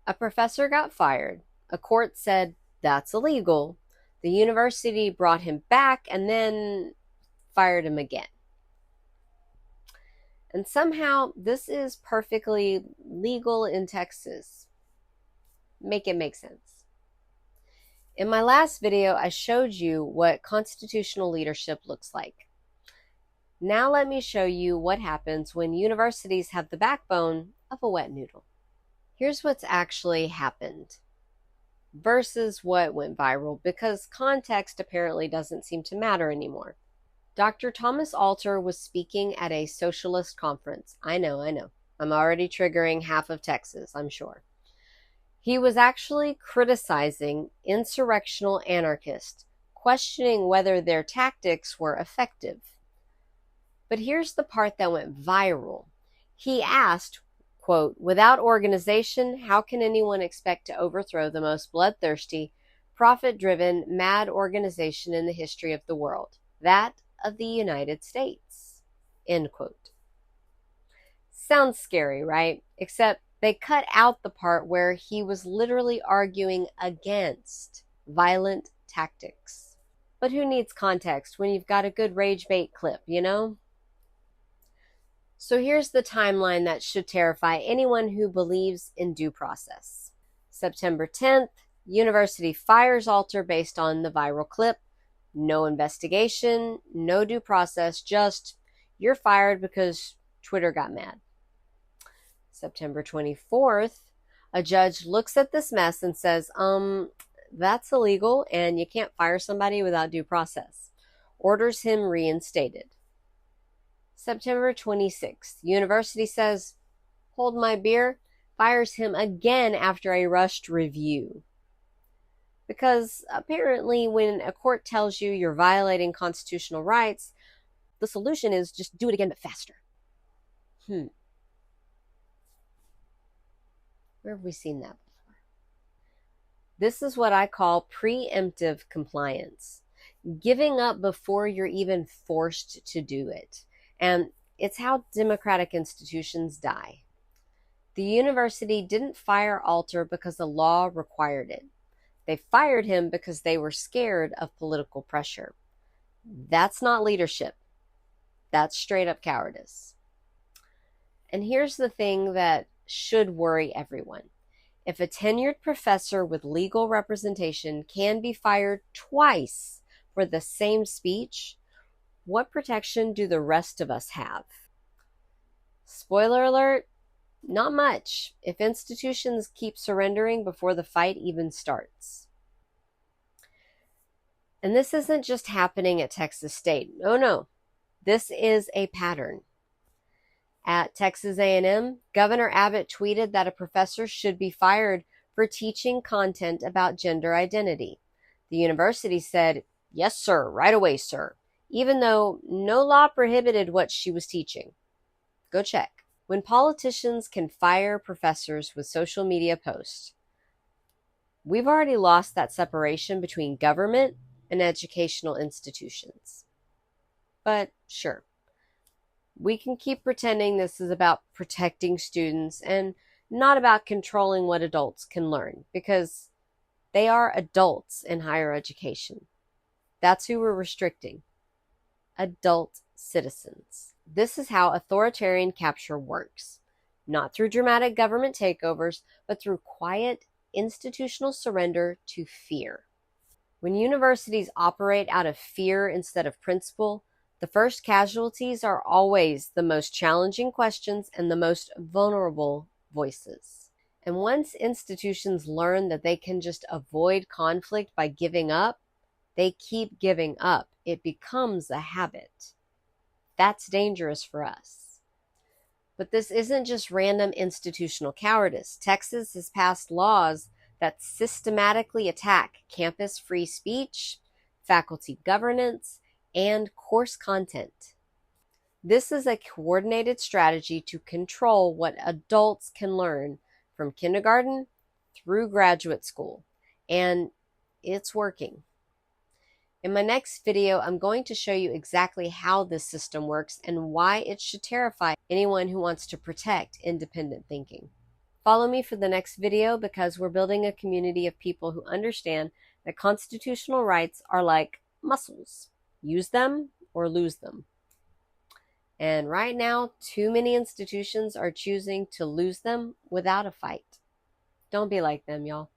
A professor got fired. A court said that's illegal. The university brought him back and then fired him again. And somehow this is perfectly legal in Texas. Make it make sense. In my last video, I showed you what constitutional leadership looks like. Now let me show you what happens when universities have the backbone of a wet noodle. Here's what's actually happened versus what went viral, because context apparently doesn't seem to matter anymore. Dr. Thomas Alter was speaking at a socialist conference. I know. I'm already triggering half of Texas, I'm sure. He was actually criticizing insurrectional anarchists, questioning whether their tactics were effective. But here's the part that went viral. He asked, quote, "Without organization, how can anyone expect to overthrow the most bloodthirsty, profit-driven, mad organization in the history of the world, that of the United States?" End quote. Sounds scary, right? Except they cut out the part where he was literally arguing against violent tactics. But who needs context when you've got a good rage bait clip, you know? So here's the timeline that should terrify anyone who believes in due process. September 10th, university fires Alter based on the viral clip. No investigation, no due process, just you're fired because Twitter got mad. September 24th, a judge looks at this mess and says, that's illegal and you can't fire somebody without due process. Orders him reinstated. September 26th, university says, hold my beer, fires him again after a rushed review. Because apparently when a court tells you you're violating constitutional rights, the solution is just do it again but faster. Where have we seen that before? This is what I call preemptive compliance. Giving up before you're even forced to do it. And it's how democratic institutions die. The university didn't fire Alter because the law required it. They fired him because they were scared of political pressure. That's not leadership. That's straight up cowardice. And here's the thing that should worry everyone. If a tenured professor with legal representation can be fired twice for the same speech, what protection do the rest of us have? Spoiler alert, not much if institutions keep surrendering before the fight even starts. And this isn't just happening at Texas State. Oh no, this is a pattern. At Texas A&M, Governor Abbott tweeted that a professor should be fired for teaching content about gender identity. The university said, "Yes, sir, right away, sir," even though no law prohibited what she was teaching. Go check. When politicians can fire professors with social media posts, we've already lost that separation between government and educational institutions. But sure, we can keep pretending this is about protecting students and not about controlling what adults can learn, because they are adults in higher education. That's who we're restricting. Adult citizens. This is how authoritarian capture works. Not through dramatic government takeovers, but through quiet institutional surrender to fear. When universities operate out of fear instead of principle, the first casualties are always the most challenging questions and the most vulnerable voices. And once institutions learn that they can just avoid conflict by giving up, they keep giving up. It becomes a habit. That's dangerous for us. But this isn't just random institutional cowardice. Texas has passed laws that systematically attack campus free speech, faculty governance, and course content. This is a coordinated strategy to control what adults can learn from kindergarten through graduate school, and it's working. In my next video, I'm going to show you exactly how this system works and why it should terrify anyone who wants to protect independent thinking. Follow me for the next video because we're building a community of people who understand that constitutional rights are like muscles. Use them or lose them. And right now, too many institutions are choosing to lose them without a fight. Don't be like them, y'all.